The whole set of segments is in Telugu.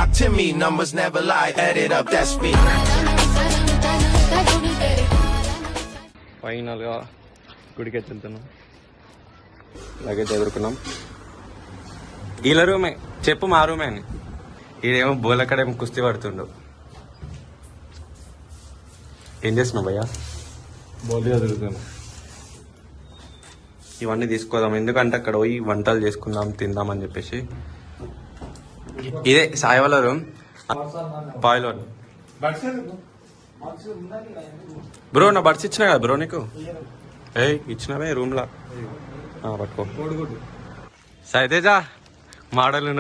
Talk to me, numbers never lie. Add it up, that's me. ఫైనల్గా గుడికి వెళ్తున్నాం. లగేజ్ ఎదుర్కొన్నాం. వీళ్ళ రూమే చెప్పు మా రూమే అని. ఈడేమో బోలక్కడేమో కుస్తీ పడుతుండు. ఏం చేస్తున్నావు భయ్యా? బోల్ చదువుతాను. ఇవన్నీ తీసుకోదాం ఎందుకంటే అక్కడ పోయి వంటలు చేసుకుందాం తిందామని చెప్పేసి. ఇదే సాయి వాళ్ళ రూమ్. పాయిల్ వాళ్ళు బ్రో నా బడ్స్ ఇచ్చినా కదా బ్రో నీకు. ఇచ్చినవే రూమ్ లా పట్టుకో. సైతేజా మాడలు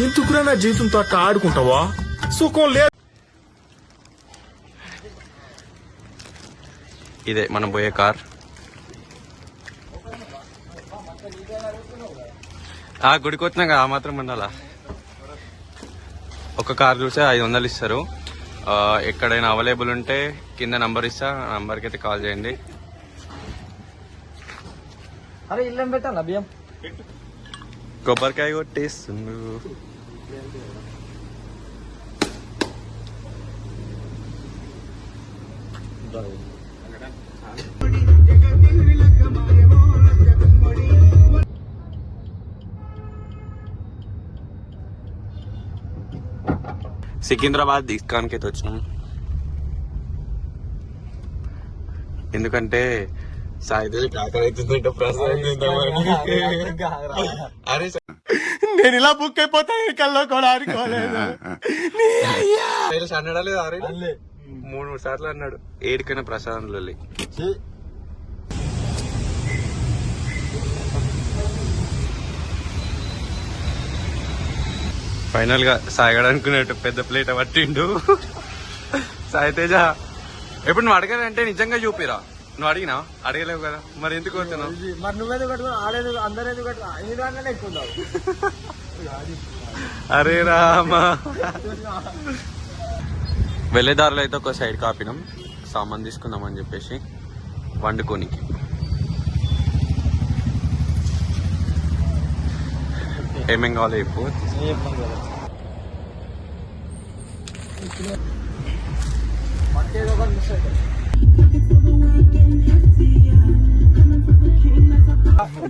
ఎందుకురా నా జీవితంతో అట్లా ఆడుకుంటావా? సుఖం లేదు. ఇదే మనం పోయే కార్. గుడికి వచ్చినా కదా ఆ మాత్రం ఉండాలా. ఒక కార్ చూస్తే 500 ఇస్తారు. ఎక్కడైనా అవైలబుల్ ఉంటే కింద నంబర్ ఇస్తా, నంబర్కి అయితే కాల్ చేయండి. అరే ఇల్లం పెట్టాలా బియ్యం? కొబ్బరికాయ కొట్టేస్తుండు. సికింద్రాబాద్ ఇస్కాన్కి అయితే వచ్చినాం. ఎందుకంటే నేను ఇలా బుక్ అయిపోతాను కల్లో కూడా ఆడుకోలేదు. 3 సార్లు అన్నాడు. ఏడికైనా ప్రసాదం లొల్లి. ఫైనల్ గా సాగడు అనుకున్నట్టు పెద్ద ప్లేట్ పట్టిండు సాయితేజ. ఎప్పుడు నువ్వు అడగాలంటే నిజంగా చూపిరా. నువ్వు అడిగినా అడగలేవు కదా, మరి ఎందుకు కొడుతున్నావు? మరి నువ్వేది కట్టుకున్నా ఆడేది అందరేది కట్టుకున్నా ఎక్కువ. అరే రామా. వెళ్ళేదారులు అయితే ఒక సైడ్ కాపినాం సామాన్ తీసుకుందాం అని చెప్పేసి వండుకోనికి. ఏమేం కావాలి చెప్పు.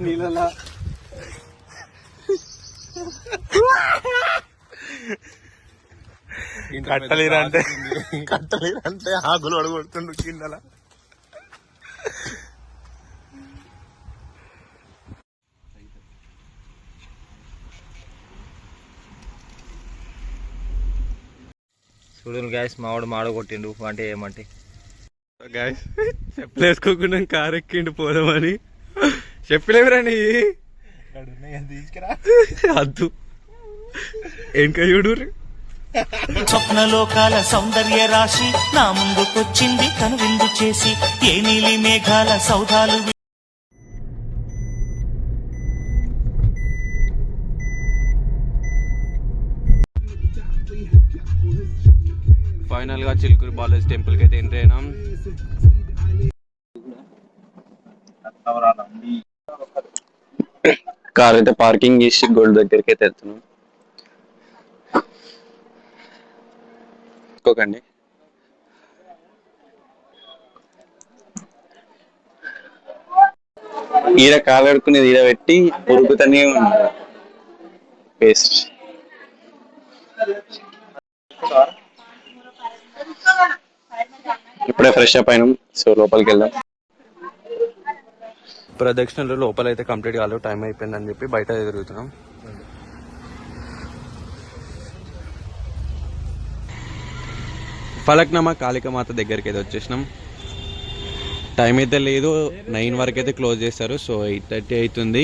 నీళ్ళ కట్టలేరంటే ఆకులు అడగొడుతుండు కిందల. చూడండి గ్యాస్ మావాడు మాడ కొట్టిండు. అంటే ఏమంటే గ్యాస్ చెప్పులు వేసుకోకుండా కారు ఎక్కిండు పోదామని. చెప్పలేవురాని తీసుకురా అద్దు ఇంకా చూడు. స్వప్నలోకాల సౌందర్య రాశి నా ముందుకొచ్చింది కనువిందు చేసి. ఏ నీలి మేఘాల సౌధాలు. ఫైనల్ గా చిలుకూరు బాలాజీ టెంపుల్ కి అయితే ఎంట్రీ అయినాం. కార్ అయితే పార్కింగ్ చేసి గోల్డ్ దగ్గరికి అయితే వెళ్తున్నాం. ఇంకోకండి ఈడ కాలడుకునేది ఈడ పెట్టి ఉరుకుతూనే ఉన్నారు పేస్ట్. ఇప్పుడే ఫ్రెష్ అప్ అయినాం. సో లోపలికి వెళ్దాం. ప్రదక్షిణలు లోపలైతే కంప్లీట్ కాలేదు, టైం అయిపోయిందని చెప్పి బయట తిరుగుతున్నాం. ఫలక్నామా కాళికామాత దగ్గరికి అయితే వచ్చేసినాం. టైం అయితే లేదు, 9 వరకు అయితే క్లోజ్ చేస్తారు. సో 8:30 అవుతుంది.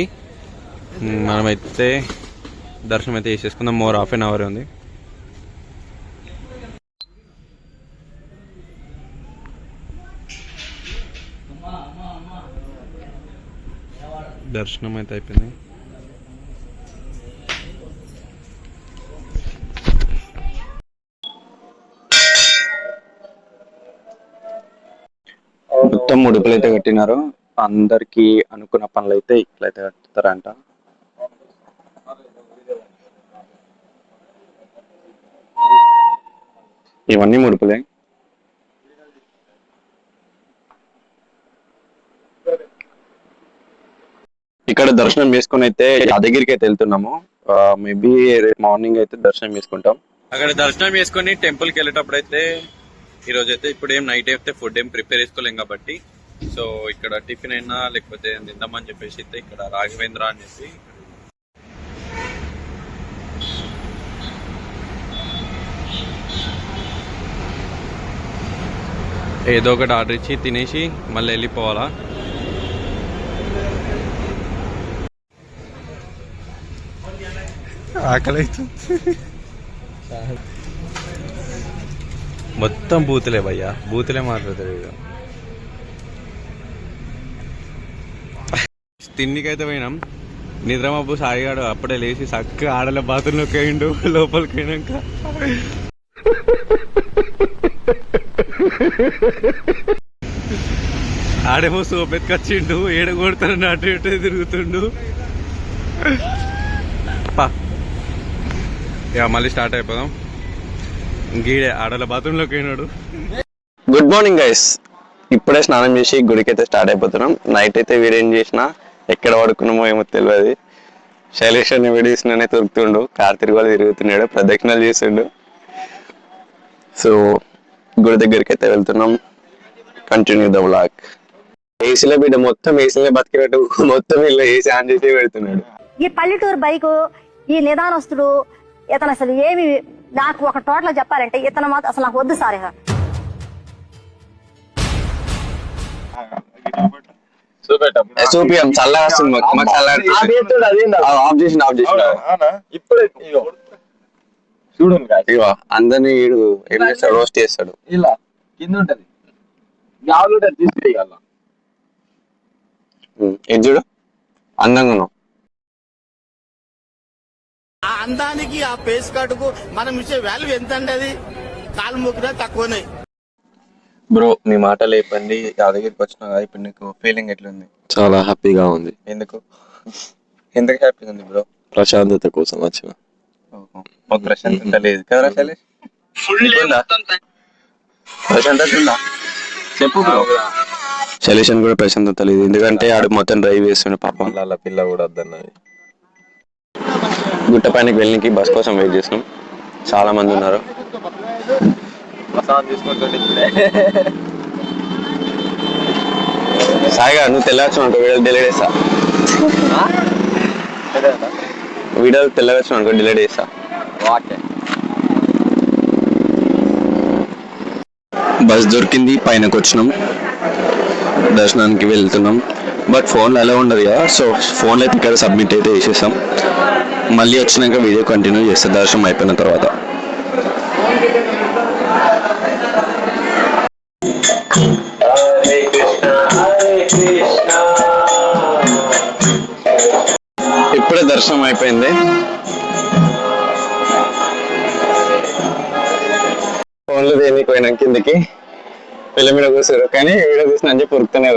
మనమైతే దర్శనం అయితే చేసేసుకుందాం. మోర్ హాఫ్ అన్ అవర్ ఉంది. దర్శనం అయితే అయిపోయింది. మొత్తం ముడుపులు అయితే కట్టినారు. అందరికి అనుకున్న పనులు అయితే ఇట్లయితే కట్టుతారంట. ఇవన్నీ ముడుపులే. ఇక్కడ దర్శనం చేసుకుని అయితే యాదగిరికి అయితే వెళ్తున్నాము. మేబీ రేపు మార్నింగ్ అయితే దర్శనం చేసుకుంటాం. అక్కడ దర్శనం చేసుకుని టెంపుల్కి వెళ్ళేటప్పుడు అయితే ఈరోజు అయితే ఇప్పుడు ఏం నైట్ అయితే ఫుడ్ ఏం ప్రిపేర్ చేసుకోలేం కాబట్టి సో ఇక్కడ టిఫిన్ అయినా లేకపోతే తిందామని చెప్పేసి అయితే ఇక్కడ రాఘవేంద్ర అని చెప్పి ఏదో ఒకటి ఆర్డర్ ఇచ్చి తినేసి మళ్ళీ వెళ్ళిపోవాలా. ఆకలి మొత్తం బూతులే భయ్యా, బూతులే మాట్లాడతాడు. తిండికైతే పోయినాం. నిద్రమబ్బు సాయిగాడు అప్పుడే లేచి చక్కగా ఆడల బాత్రూంలోకి పోయిండు. లోపలికి పోయినాక ఆడేమో సోపెత్తుకొచ్చిండు, ఏడగొడతాడు, అటు ఇటు తిరుగుతుండు. ఇక మళ్ళీ స్టార్ట్ అయిపోదాం. గీడే ఆడల బాత్రూంలోకి పోయినాడు. గుడ్ మార్నింగ్ గైస్, ఇప్పుడే స్నానం చేసి గుడికి అయితే స్టార్ట్ అయిపోతున్నాం. నైట్ అయితే వీడేం చేసినా ఎక్కడ పడుకున్నామో ఏమో తెలియదు. శైలేష్ అని వీడియోస్లోనే దొరుకుతుండు, కార్ తిరుగులు తిరుగుతున్నాడు, ప్రదక్షిణాలు చేస్తుండు. సో గుడి దగ్గరికి అయితే వెళ్తున్నాం. Continue the vlog. ఏసీలో బిడ్డ మొత్తం ఏసీలో బతికేటట్టు మొత్తం ఇల్లు ఏసీ ఆన్ చేసి పెడుతున్నాడు. ఈ పల్లెటూరు బైకు ఈ నిదానస్తుడు ఇతను అసలు ఏమి నాకు ఒక టోటల్ చెప్పాలంటే ఇతను మాత్రం అసలు నాకు వద్దు సార్. చూపియం చల్లగా వస్తుంది, అందరినీ వీడు ఏం చేస్తాడు, రోస్ట్ చేస్తాడు. ఇలా కింద ఉంటది గావులు తీసుకెళ్ళాల. ఇది చూడు అందంగా ఉన్నావు. ఆ అందానికి ఆ ఫేస్ కట్టుకు మనం ఇచ్చే వాల్యూ ఎంత అండి? అది కాలు మొక్కినా తక్కువనే. బ్రో మీ మాటలు అయిపోయింది, యాదగిరికి వచ్చినా కదా, ఇప్పుడు నీకు ఫీలింగ్ ఎట్లుంది? చాలా హ్యాపీగా ఉంది. ఎందుకు ఎందుకు హ్యాపీగా ఉంది బ్రో? ప్రశాంతత కోసం వచ్చిన. మాకు ప్రశాంతత లేదు కదా శైలేష్? ప్రశాంతత ఉందా చెప్పు బ్రో. శైలేష్ అని కూడా ప్రశాంతత లేదు, ఎందుకంటే ఆడు మొత్తం డ్రైవ్ చేస్తుండే పాపం. వాళ్ళ పిల్ల కూడా వద్దన్నది. గుట్ట పైనకి వెళ్ళడానికి బస్ కోసం వెయిట్ చేస్తున్నాం. చాలా మంది ఉన్నారు. సాయిగా నువ్వు తెల్లవచ్చు అనుకో, వీడియో డిలీట్ చేస్తా. వీడియో తెల్లవచ్చు అనుకో, డిలీట్ చేస్తా. బస్ దొరికింది, పైనకి వచ్చినాం, దర్శనానికి వెళ్తున్నాం. బట్ ఫోన్లో అలా ఉండదు కదా, సో ఫోన్లో అయితే ఇక్కడ సబ్మిట్ అయితే చేసేసాం. మళ్ళీ వచ్చినాక వీడియో కంటిన్యూ చేస్తా దర్శనం అయిపోయిన తర్వాత. ఇప్పుడే దర్శనం అయిపోయింది. ఫోన్లో దేనికి పోయినా కిందకి పిల్ల మీద కూర్చారు, కానీ వీడియో చూసిన అని చెప్పి ఉరుకుతూనే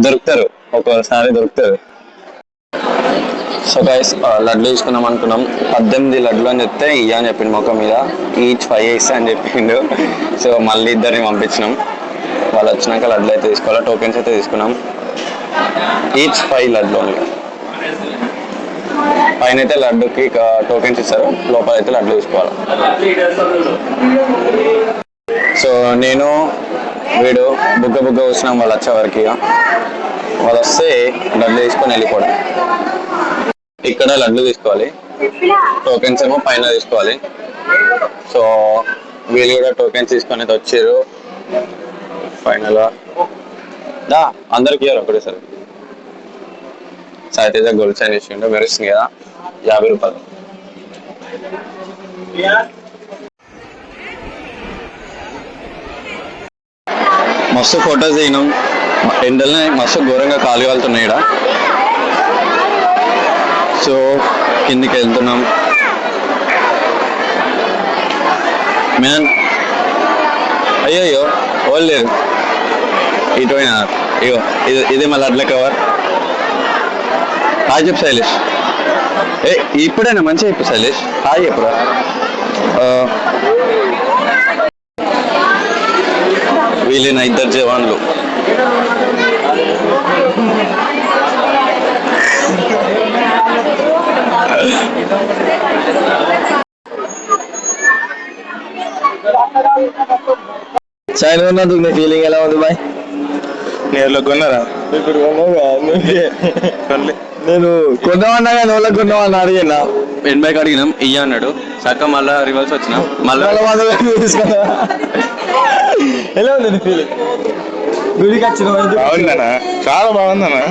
దొరుకుతారు, ఒక్కోసారి దొరుకుతారు. సో గైస్ లడ్లు తీసుకున్నాం అనుకున్నాం. 18 లడ్లు అని చెప్తే ఇయ్య అని చెప్పిండు మొక్క మీద, ఈచ్ 5 ఇస్తా అని చెప్పిండు. సో మళ్ళీ ఇద్దరిని పంపించినాం. వాళ్ళు వచ్చినాక లడ్లు అయితే తీసుకోవాలి. టోకెన్స్ అయితే తీసుకున్నాం. ఈచ్ 5 లడ్లు ఓన్లీ. పైన అయితే లడ్డుకి టోకెన్స్ ఇస్తారు, లోపల అయితే లడ్లు తీసుకోవాలి. సో నేను వీడు బుగ్గ వచ్చినాం. వాళ్ళు వచ్చే వరకు వాళ్ళు వస్తే లడ్లు తీసుకొని వెళ్ళిపోవడం. ఇక్కడ లడ్లు తీసుకోవాలి, టోకెన్స్ ఏమో పైన తీసుకోవాలి. సో వీళ్ళు కూడా టోకెన్స్ తీసుకొని వచ్చారు. ఫైనల్ దా అందరికి ఇవ్వరు ఒకటేసారి. సాయితేజ గోల్డ్ సైన్ చేసిండు, మెరుస్తుంది కదా, 50 రూపాయలు. మస్తు ఫొటోస్ దిగినాం. ఎండలనే మస్తు ఘోరంగా కాలు కాలుతున్నాయి ఇక్కడ. సో కిందికి వెళ్తున్నాం. మ్యాన్ అయ్యో వాళ్ళు లేరు, ఇటు పోయినా. ఇగో ఇది మళ్ళీ అడ్ల కవర్. హాయ్ చెప్పు శైలేష్. ఇప్పుడైనా మంచిగా చెప్పు శైలేష్, హాయ్ చెప్పురా. వీళ్ళే నా ఇద్దరు జవాన్లు. చైనా ఉన్నందుకు నీ ఫీలింగ్ ఎలా ఉంది బాయ్? నేర్లో కొన్నారా? ఇప్పుడు నేను కొన్నామన్నా కానీ వాళ్ళకి కొన్నామని అడిగినా. ఎనభైకి అడిగినాం ఇయ్య అన్నాడు. సక్క మళ్ళా రివర్స్ వచ్చినాం. మళ్ళా ఎలా ఉంది నీ ఫీలింగ్? గుడికి వచ్చిన బాగుందనా? చాలా బాగుందనా?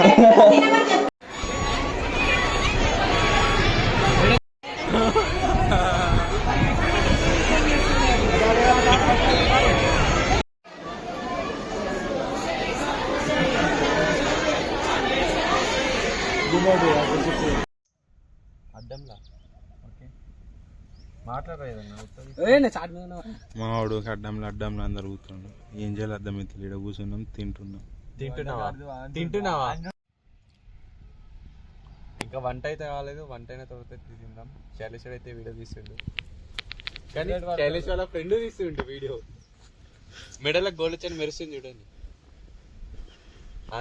మావాడు అడ్డంలో అందరు కూర్చుండు. ఏం చేయాలి అర్థమైతే ఇక్కడ కూర్చున్నాం తింటున్నావా? ఇంకా వంట అయితే కాలేదు. వంట అయిన తర్వాత తిందాం. శైలేశ్వర్ అయితే వీడియో తీస్తుండు, కానీ శైలేష్ వాళ్ళ ఫ్రెండ్ తీస్తుండు వీడియో. మెడలో గోల్డ్ చైన్ మెరుస్తుంది చూడండి.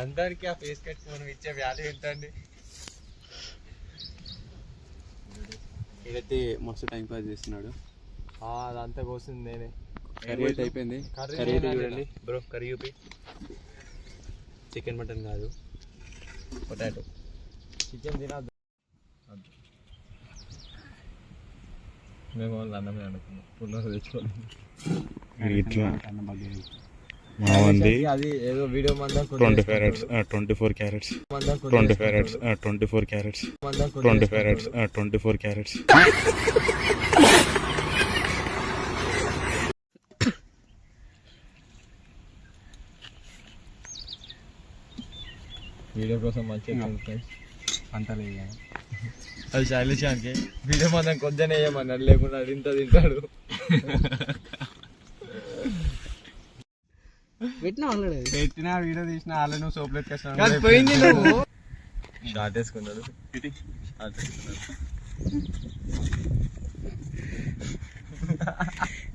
అందరికి ఆ ఫేస్ కట్స్ మనం ఇచ్చే వాల్యూ ఏంటండి? ఇదైతే మస్తు టైం పాస్ చేస్తున్నాడు. అదంతా కోసింది నేనే. కర్రీ అయితే అయిపోయింది. కర్రీ అయితే చూడండి బ్రో. కర్రీ చూపి. చికెన్ మటన్ కాదు, పొటాటో. చికెన్ తినద్దు. మేము వాళ్ళు అన్నమే అనుకున్నాం. పుల్లలు తెచ్చుకోవాలి. అది ఏదో వీడియో మందా 24 క్యారెట్స్ 24 క్యారెట్స్. వీడియో కోసం మంచిగా అంత లేదు. అది శైలేషానికి వీడియో మనం కొంచెం వేయమన్నాడు, లేకుండా అది ఇంత తింటాడు. పెట్టినా వీడియో తీసిన వాళ్ళ నువ్వు సోపులు ఎత్తుకొస్తాను. షార్ట్ వేసుకున్నాడు.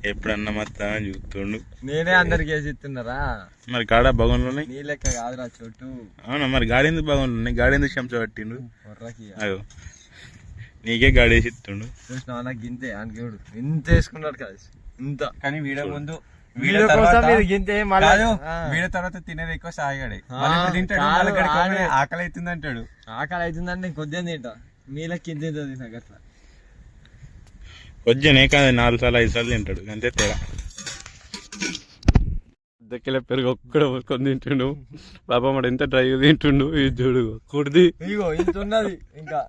ఎప్పుడన్నా మొత్తం చూస్తుండు. నేనే అందరికి వేసి ఇస్తున్నారా? మరి గాడ భగవాన్లు ఉన్నాయి. నీ లెక్క కాదురా చోటు. అవునా? మరి గాడి ఎందుకు భగవాన్లు ఉన్నాయి? గాడి ఎందుకు శంస పట్టిండు? అయ్యో నీకే గాడి వేసి ఇస్తుండు. చూసినా నాకు గింతే అనుకోడు. ఇంత వేసుకున్నాడు కదా ఇంత. కానీ వీడియో ముందు వీడియో కోసం గింతే. వీడియో తర్వాత తినేది ఎక్కువ సాగాడే. ఆకలి అవుతుంది అంటాడు. ఆకలి అవుతుందంటే నేను కొద్దిగా తింటా. మీలా కింద తింటా అట్లా. కొద్దినే కాదు, 4 సార్లు 5 సార్లు తింటాడు అంతే తేడా. దగ్గర పెరుగు ఒక్కడ కొని తింటుండు. పాప మాట ఎంత డ్రై తింటుండు. ఇది చూడు కుడిది. ఇగో ఇంత ఉన్నది ఇంకా.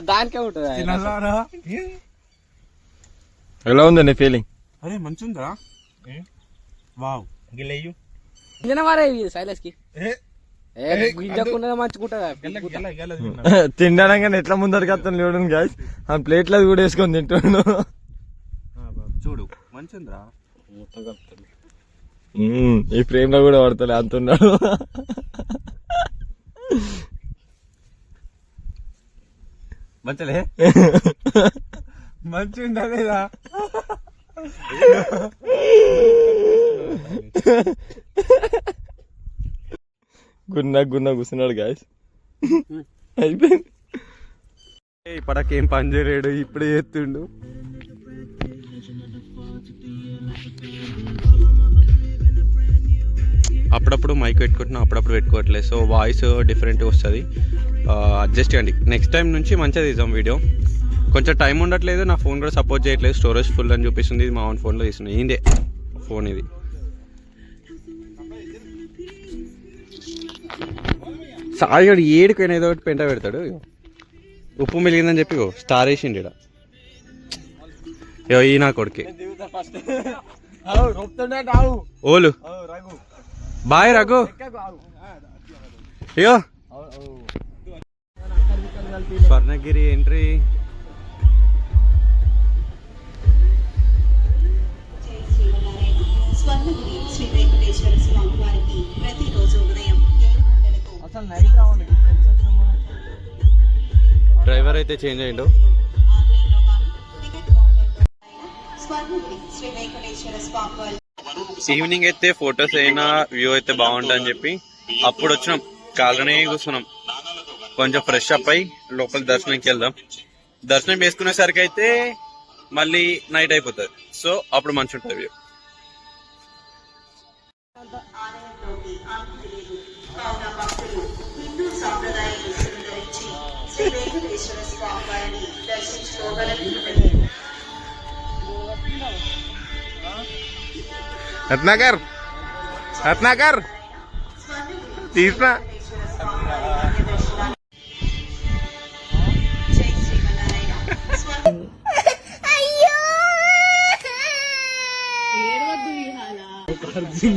దానికే ఉంటుంది. ఎలా ఉంది నీ ఫీలింగ్? అరే మంచిగా వావ్. గిల్లయ్యు తినడానికి ఎట్లా ముందరికి వస్తాను చూడండి గాయస్. ఆ ప్లేట్లో కూడా వేసుకొని తింటాను. చూడు మంచిగా ఈ ఫ్రేమ్ లో కూడా పడతలే అంటున్నాడు. మంచలే మంచిగా లేదా? గున్నా కూర్చున్నాడు గాయస్. అయిపోయింది. ఇప్పటికేం పని చేయలేడు, ఇప్పుడే చేస్తుండు. అప్పుడప్పుడు మైక్ పెట్టుకుంటున్నా, అప్పుడప్పుడు పెట్టుకోవట్లేదు. సో వాయిస్ డిఫరెంట్గా వస్తుంది. అడ్జస్ట్ చేయండి. నెక్స్ట్ టైం నుంచి మంచిగా తీద్దాం వీడియో. కొంచెం టైం ఉండట్లేదు. నా ఫోన్ కూడా సపోర్ట్ చేయట్లేదు. స్టోరేజ్ ఫుల్ అని చూపిస్తుంది. ఇది మా ఓన్ ఫోన్లో తీస్తుంది. ఇదే ఫోన్ ఇది. సాయిగాడు ఏడుకైనా ఏదో ఒకటి పెంట పెడతాడు. ఉప్పు మిలిగిందని చెప్పి స్టార్ వేసిండు ఇక్కడ. ఈ నా కొడుకే ఓలు. బాయ్ రఘు. అయ్యో స్వర్ణగిరి ఎంట్రీ. స్వర్ణగిరి శ్రీ వెంకటేశ్వర స్వామి వారికి ప్రతిరోజు ఉదయం 7 గంటలకు డ్రైవర్ డ్రైవర్ అయితే చేంజ్ అయ్యిండు. శ్రీ వెంకటేశ్వర స్వామి వారి ఈవినింగ్ అయితే ఫొటోస్ అయినా వ్యూ అయితే బాగుంటుందని చెప్పి అప్పుడు వచ్చినాం. కాలనే కూర్చున్నాం. కొంచెం ఫ్రెష్ అప్ అయి లోపల దర్శనంకి వెళ్దాం. దర్శనం చేసుకునేసరికి అయితే మళ్ళీ నైట్ అయిపోతుంది. సో అప్పుడు మంచి ఉంటుంది వ్యూ. ఆలయంలోకి ఆమెకు లేదు. కావున భక్తులు హిందూ సాంప్రదాయాన్ని అనుసరించి శ్రీ వెంకటేశ్వర స్వామి వారిని దర్శించుకోగలరు. రత్నాకర్ రత్నాకర్ తీసిన జై శ్రీమన్నారాయణ. స్వామి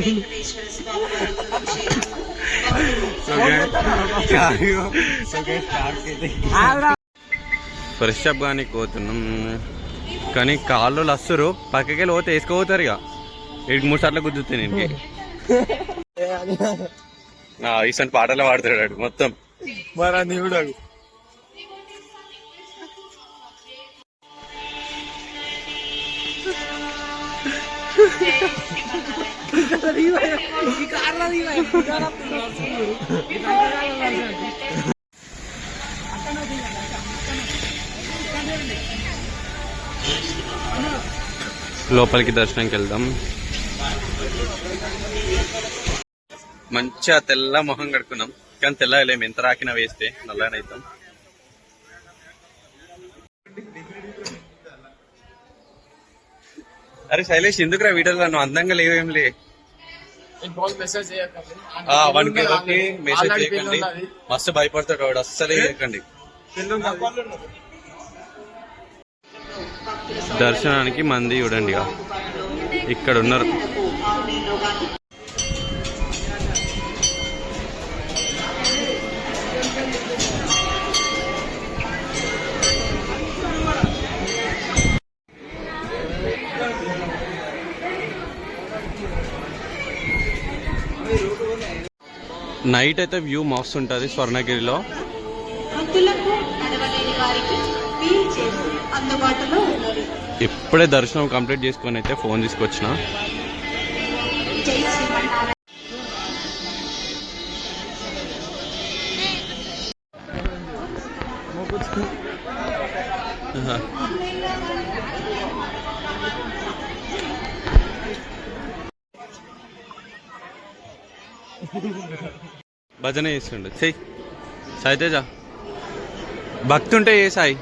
వెంకటేశ్వర స్వామి వారి గురించి ఫ్రెష్ అప్ కానీ పోతున్నాం. కానీ కాళ్ళు లస్తురు పక్కకి వెళ్ళి పోతే వేసుకోపోతారు. ఇక 3 సార్లు గుద్దుతాయి నేను. ఈసారి పాటలు పాడుతాడు మొత్తం. మరి నీవుడు లోపలికి దర్శనంకి వెళ్దాం. మంచిగా తెల్ల మొహం కడుక్కున్నాం. కానీ తెల్లలేము, ఎంత రాకినా వేస్తే నల్లనైతాం. అరే శైలేష్, ఎందుకురా వీడియోలో నువ్వు అందంగా లేవేం లే. మెసేజ్ వాడికి మెసేజ్ చేయకండి, మస్తు భయపడతాడు వాడు. అస్సలే చేయకండి. దర్శనానికి మంది చూడండి, ఇక్కడ ఉన్నారు. నైట్ అయితే వ్యూ మస్తు ఉంటుంది స్వర్ణగిరిలో. వృద్ధులకు నడవలేని వారికి వీల్ చైర్స్ అందుబాటులో ఉన్నవి. ఇప్పుడే దర్శనం కంప్లీట్ చేసుకొని అయితే ఫోన్ తీసుకొచ్చిన. జై శ్రీమన్నారాయణ. భజన చేస్తుండు. చెయ్యి సాయితేజ, భక్తి ఉంటే ఏ సాయి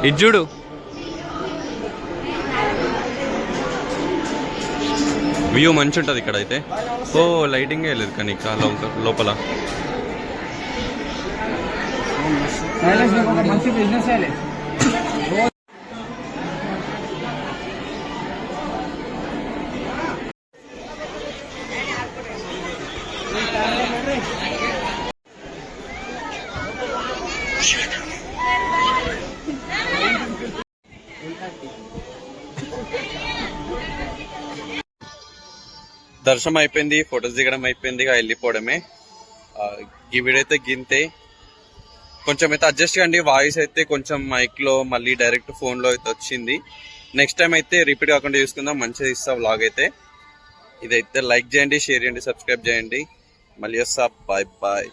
ఇజ్జుడు. వ్యూ మంచి ఉంటుంది ఇక్కడ అయితే. ఓ లైటింగ్ వెళ్ళలేదు కానీ లోపల. దర్శనం అయిపోయింది, ఫొటోస్ దిగడం అయిపోయింది, వెళ్ళిపోవడమే. ఈ వీడియో అయితే గింతే. కొంచెం అయితే అడ్జస్ట్ కండి. వాయిస్ అయితే కొంచెం మైక్ లో మళ్ళీ డైరెక్ట్ ఫోన్ లో అయితే వచ్చింది. నెక్స్ట్ టైం అయితే రిపీట్ కాకుండా చూసుకుందాం. మంచిగా ఇస్తా వ్లాగ్ అయితే. ఇదైతే లైక్ చేయండి, షేర్ చేయండి, సబ్స్క్రైబ్ చేయండి. మళ్ళీ వస్తా. Bye bye.